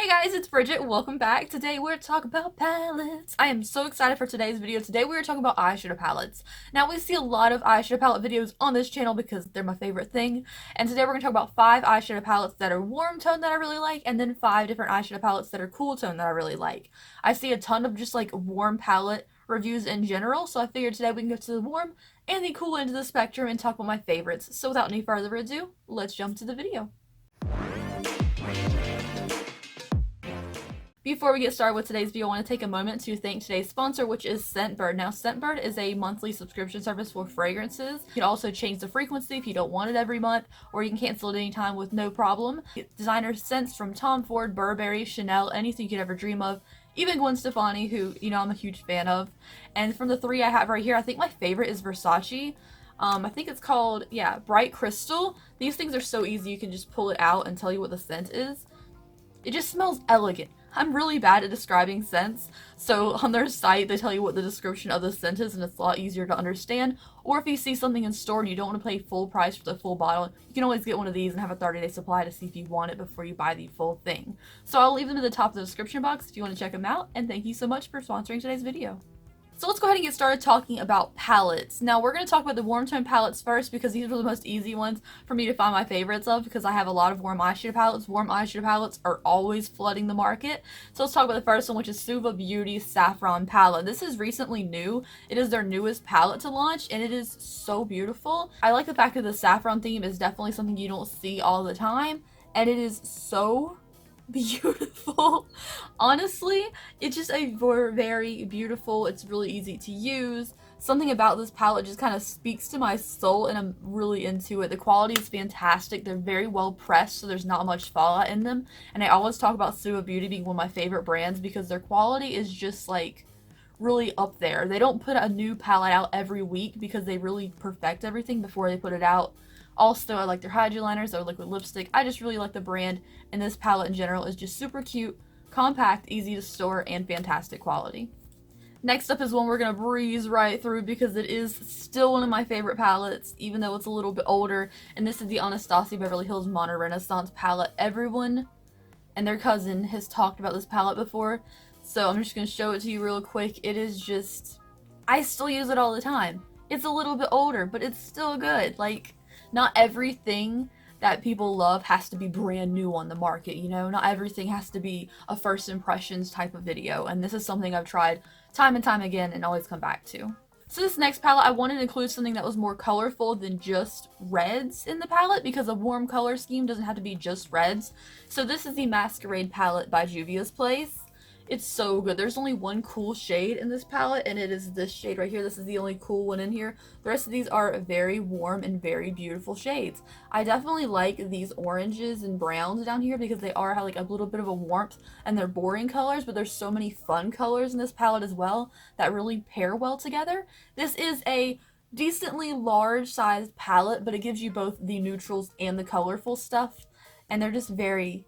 Hey guys, it's Bridget. Welcome back. Today we're talking about palettes. I am so excited for today's video. Today we're talking about eyeshadow palettes. Now we see a lot of eyeshadow palette videos on this channel because they're my favorite thing. And today we're going to talk about 5 eyeshadow palettes that are warm tone that I really like, and then 5 different eyeshadow palettes that are cool tone that I really like. I see a ton of just like warm palette reviews in general, so I figured today we can go to the warm and the cool end of the spectrum and talk about my favorites. So without any further ado, let's jump to the video. Before we get started with today's video, I want to take a moment to thank today's sponsor, which is Scentbird. Now, Scentbird is a monthly subscription service for fragrances. You can also change the frequency if you don't want it every month, or you can cancel it anytime with no problem. Designer scents from Tom Ford, Burberry, Chanel, anything you could ever dream of. Even Gwen Stefani, who, you know, I'm a huge fan of. And from the 3 I have right here, I think my favorite is Versace. I think it's called, Bright Crystal. These things are so easy, you can just pull it out and tell you what the scent is. It just smells elegant. I'm really bad at describing scents, so on their site they tell you what the description of the scent is and it's a lot easier to understand. Or if you see something in store and you don't want to pay full price for the full bottle, you can always get one of these and have a 30-day supply to see if you want it before you buy the full thing. So I'll leave them at the top of the description box if you want to check them out, and thank you so much for sponsoring today's video. So let's go ahead and get started talking about palettes. Now we're going to talk about the warm tone palettes first because these are the most easy ones for me to find my favorites of because I have a lot of warm eyeshadow palettes. Warm eyeshadow palettes are always flooding the market. So let's talk about the first one, which is Suva Beauty Saffron palette. This is recently new. It is their newest palette to launch and it is so beautiful. I like the fact that the saffron theme is definitely something you don't see all the time, and it is so beautiful. Honestly, it's just a very beautiful, it's really easy to use. Something about this palette just kind of speaks to my soul and I'm really into it. The quality is fantastic. They're very well pressed, so there's not much fallout in them. And I always talk about Suva Beauty being one of my favorite brands because their quality is just like really up there. They don't put a new palette out every week because they really perfect everything before they put it out. Also, I like their hydroliners, their liquid lipstick. I just really like the brand, and this palette in general is just super cute, compact, easy to store, and fantastic quality. Next up is one we're going to breeze right through because it is still one of my favorite palettes, even though it's a little bit older, and this is the Anastasia Beverly Hills Modern Renaissance palette. Everyone and their cousin has talked about this palette before, so I'm just going to show it to you real quick. It is just, I still use it all the time. It's a little bit older, but it's still good. Like, not everything that people love has to be brand new on the market, you know? Not everything has to be a first impressions type of video, and this is something I've tried time and time again and always come back to. So this next palette, I wanted to include something that was more colorful than just reds in the palette because a warm color scheme doesn't have to be just reds. So this is the Masquerade palette by Juvia's Place. It's so good. There's only one cool shade in this palette, and it is this shade right here. This is the only cool one in here. The rest of these are very warm and very beautiful shades. I definitely like these oranges and browns down here because they are like a little bit of a warmth, and they're boring colors, but there's so many fun colors in this palette as well that really pair well together. This is a decently large sized palette, but it gives you both the neutrals and the colorful stuff, and they're just very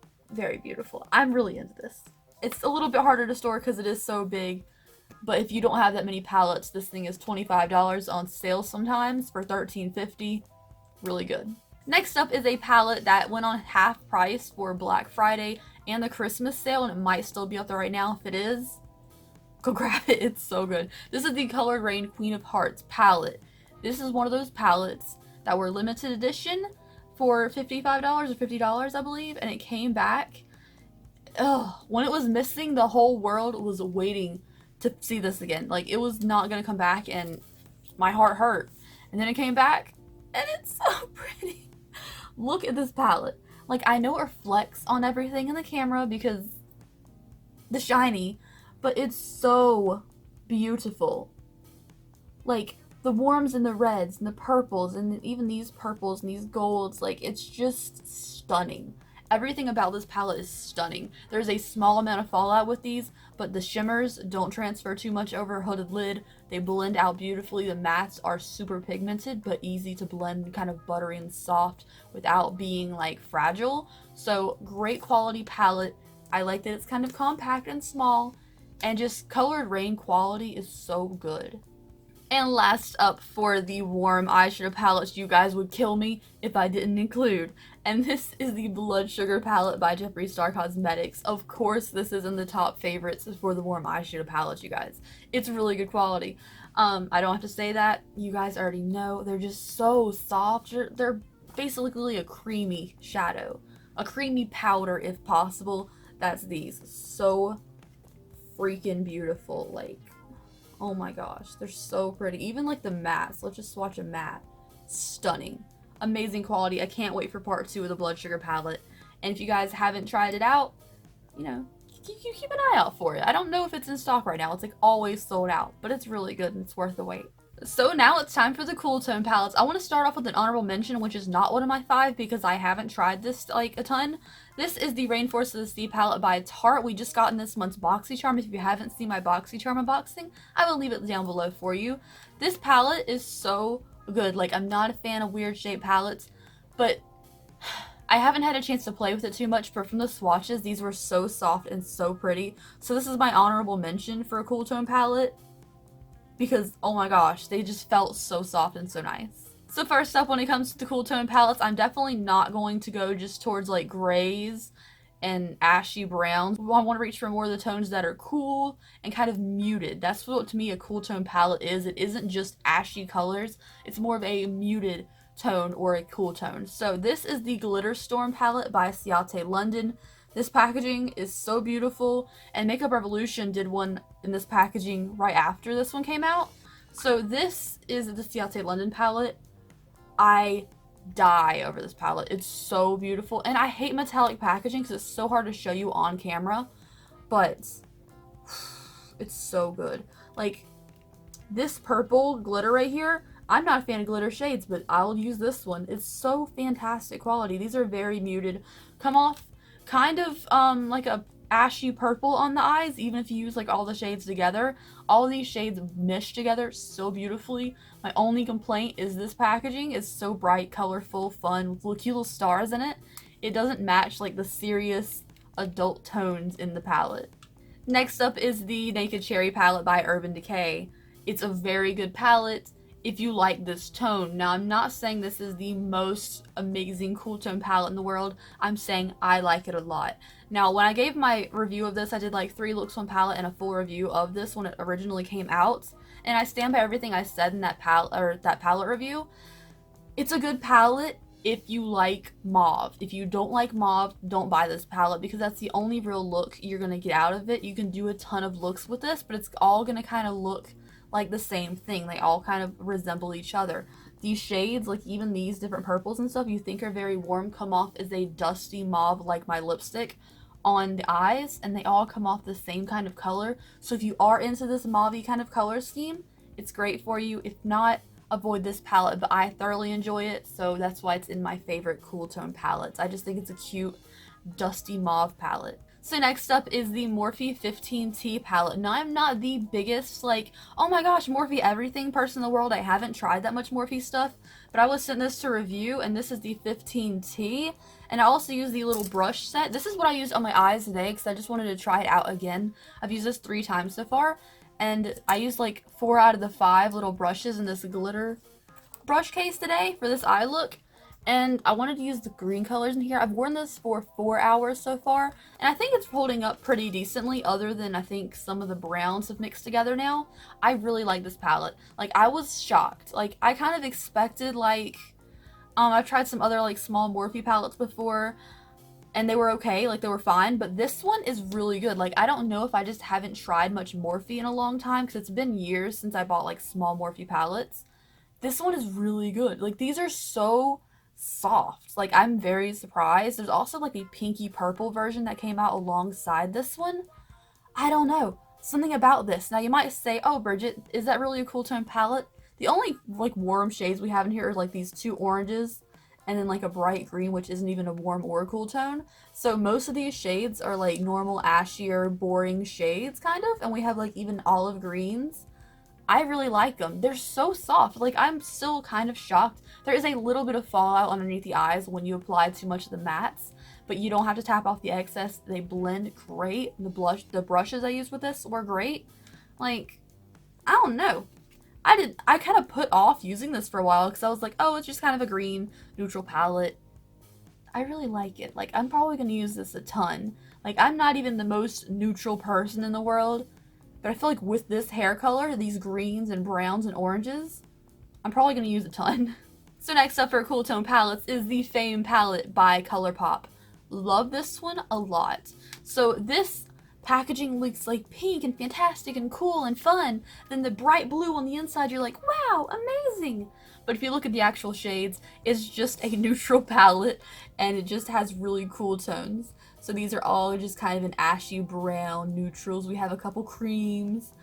beautiful. I'm really into this. It's a little bit harder to store because it is so big, but if you don't have that many palettes, this thing is $25 on sale sometimes for $13.50. Really good. Next up is a palette that went on half price for Black Friday and the Christmas sale, and it might still be out there right now. If it is, go grab it. It's so good. This is the Colored Rain Queen of Hearts palette. This is one of those palettes that were limited edition for $55 or $50, I believe, and it came back. When it was missing, the whole world was waiting to see this again. Like, it was not gonna come back, and my heart hurt. And then it came back, and it's so pretty. Look at this palette. Like, I know it reflects on everything in the camera because the shiny, but it's so beautiful. Like, the warms and the reds and the purples and even these purples and these golds, like, it's just stunning. Everything about this palette is stunning. There's a small amount of fallout with these, but the shimmers don't transfer too much over a hooded lid. They blend out beautifully. The mattes are super pigmented, but easy to blend, kind of buttery and soft without being like fragile. So great quality palette. I like that it's kind of compact and small, and just Colored Rain quality is so good. And last up for the warm eyeshadow palettes you guys would kill me if I didn't include. And this is the Blood Sugar palette by Jeffree Star Cosmetics. Of course, this is in the top favorites for the warm eyeshadow palettes, you guys. It's really good quality. I don't have to say that. You guys already know. They're just so soft. They're basically a creamy shadow. A creamy powder, if possible. That's these. So freaking beautiful. Like, oh my gosh, they're so pretty. Even like the mattes. Let's just swatch a matte. Stunning. Amazing quality. I can't wait for part 2 of the Blood Sugar palette. And if you guys haven't tried it out, you know, you keep an eye out for it. I don't know if it's in stock right now. It's like always sold out, but it's really good and it's worth the wait. So now it's time for the cool tone palettes. I want to start off with an honorable mention, which is not one of my 5 because I haven't tried this like a ton. This is the Rainforest of the Sea palette by Tarte. We just got in this month's BoxyCharm. If you haven't seen my BoxyCharm unboxing, I will leave it down below for you. This palette is so good. Like, I'm not a fan of weird shaped palettes, but I haven't had a chance to play with it too much, but from the swatches, these were so soft and so pretty. So this is my honorable mention for a cool tone palette, because oh my gosh, they just felt so soft and so nice. So first up, when it comes to the cool tone palettes, I'm definitely not going to go just towards like grays and ashy browns. I want to reach for more of the tones that are cool and kind of muted. That's what to me a cool tone palette is. It isn't just ashy colors, it's more of a muted tone or a cool tone. So this is the Glitter Storm palette by Suic'de London. This packaging is so beautiful, and Makeup Revolution did one in this packaging right after this one came out. So this is the Suic'de London palette. I die over this palette. It's so beautiful, and I hate metallic packaging because it's so hard to show you on camera, but it's so good. Like, this purple glitter right here, I'm not a fan of glitter shades, but I'll use this one. It's so fantastic quality. These are very muted, come off kind of like a ashy purple on the eyes, even if you use like all the shades together. All of these shades mesh together so beautifully. My only complaint is this packaging is so bright, colorful, fun, with cute little stars in it. It doesn't match like the serious adult tones in the palette. Next up is the Naked Cherry palette by Urban Decay. It's a very good palette if you like this tone. Now, I'm not saying this is the most amazing cool tone palette in the world. I'm saying I like it a lot. Now, when I gave my review of this, I did like 3 looks on palette and a full review of this when it originally came out. And I stand by everything I said in that palette review. It's a good palette if you like mauve. If you don't like mauve, don't buy this palette because that's the only real look you're going to get out of it. You can do a ton of looks with this, but it's all going to kind of look like the same thing. They all kind of resemble each other. These shades, like even these different purples and stuff you think are very warm, come off as a dusty mauve like my lipstick on the eyes, and they all come off the same kind of color. So if you are into this mauve-y kind of color scheme, it's great for you. If not, avoid this palette, but I thoroughly enjoy it, so that's why it's in my favorite cool tone palettes. I just think it's a cute dusty mauve palette. So next up is the Morphe 15T palette. Now, I'm not the biggest, like, oh my gosh, Morphe everything person in the world. I haven't tried that much Morphe stuff, but I was sent this to review, and this is the 15T. And I also use the little brush set. This is what I used on my eyes today because I just wanted to try it out again. I've used this 3 times so far, and I used like 4 out of the 5 little brushes in this glitter brush case today for this eye look. And I wanted to use the green colors in here. I've worn this for 4 hours so far, and I think it's holding up pretty decently, other than I think some of the browns have mixed together now. I really like this palette. Like, I was shocked. Like, I kind of expected, like, I've tried some other, like, small Morphe palettes before, and they were okay, like, they were fine, but this one is really good. Like, I don't know if I just haven't tried much Morphe in a long time, because it's been years since I bought, like, small Morphe palettes. This one is really good. Like, these are so soft. Like, I'm very surprised. There's also like a pinky purple version that came out alongside this one. I don't know, something about this. Now you might say, oh Bridget, is that really a cool tone palette? The only like warm shades we have in here are like these 2 oranges and then like a bright green, which isn't even a warm or a cool tone. So most of these shades are like normal ashier boring shades kind of, and we have like even olive greens. I really like them. They're so soft. Like, I'm still kind of shocked. There is a little bit of fallout underneath the eyes when you apply too much of the mattes, but you don't have to tap off the excess. They blend great. The brushes I used with this were great. Like, I don't know. I kind of put off using this for a while because I was like, oh, it's just kind of a green neutral palette. I really like it. Like, I'm probably going to use this a ton. Like, I'm not even the most neutral person in the world, but I feel like with this hair color, these greens and browns and oranges, I'm probably going to use a ton. So next up for cool tone palettes is the Fame palette by ColourPop. Love this one a lot. So this packaging looks like pink and fantastic and cool and fun. Then the bright blue on the inside, you're like, wow, amazing. But if you look at the actual shades, it's just a neutral palette and it just has really cool tones. So these are all just kind of an ashy brown neutrals. We have a couple creams.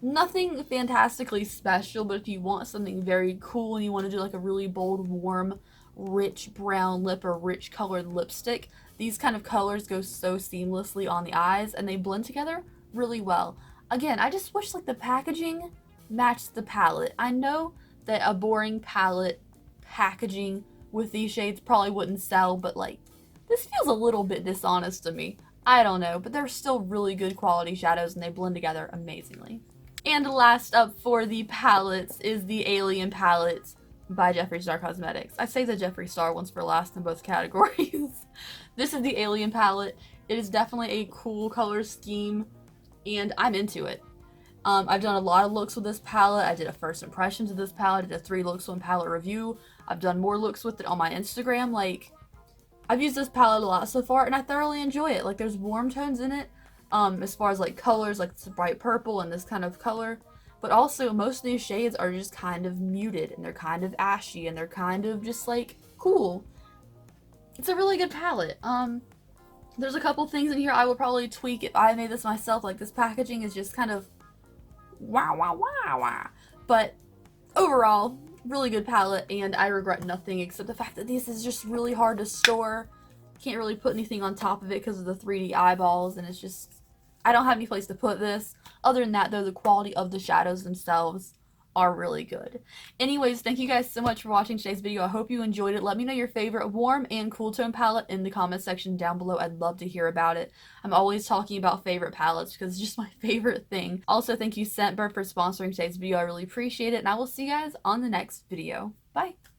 Nothing fantastically special, but if you want something very cool and you want to do like a really bold, warm, rich brown lip or rich colored lipstick, these kind of colors go so seamlessly on the eyes and they blend together really well. Again, I just wish like the packaging matched the palette. I know that a boring palette packaging with these shades probably wouldn't sell, but like this feels a little bit dishonest to me. I don't know, but they're still really good quality shadows and they blend together amazingly. And last up for the palettes is the Alien palette by Jeffree Star Cosmetics. I say the Jeffree Star ones for last in both categories. This is the Alien palette. It is definitely a cool color scheme, and I'm into it. I've done a lot of looks with this palette. I did a first impressions of this palette. I did a 3 looks one palette review. I've done more looks with it on my Instagram. Like, I've used this palette a lot so far, and I thoroughly enjoy it. Like, there's warm tones in it. As far as like colors, like this bright purple and this kind of color, but also most of these shades are just kind of muted and they're kind of ashy and they're kind of just like cool. It's a really good palette. There's a couple things in here I will probably tweak if I made this myself. Like this packaging is just kind of wow wow wow wow, but overall really good palette, and I regret nothing except the fact that this is just really hard to store. Can't really put anything on top of it because of the 3D eyeballs, and it's just, I don't have any place to put this. Other than that, though, the quality of the shadows themselves are really good. Anyways, thank you guys so much for watching today's video. I hope you enjoyed it. Let me know your favorite warm and cool tone palette in the comment section down below. I'd love to hear about it. I'm always talking about favorite palettes because it's just my favorite thing. Also, thank you Scentbird for sponsoring today's video. I really appreciate it, and I will see you guys on the next video. Bye!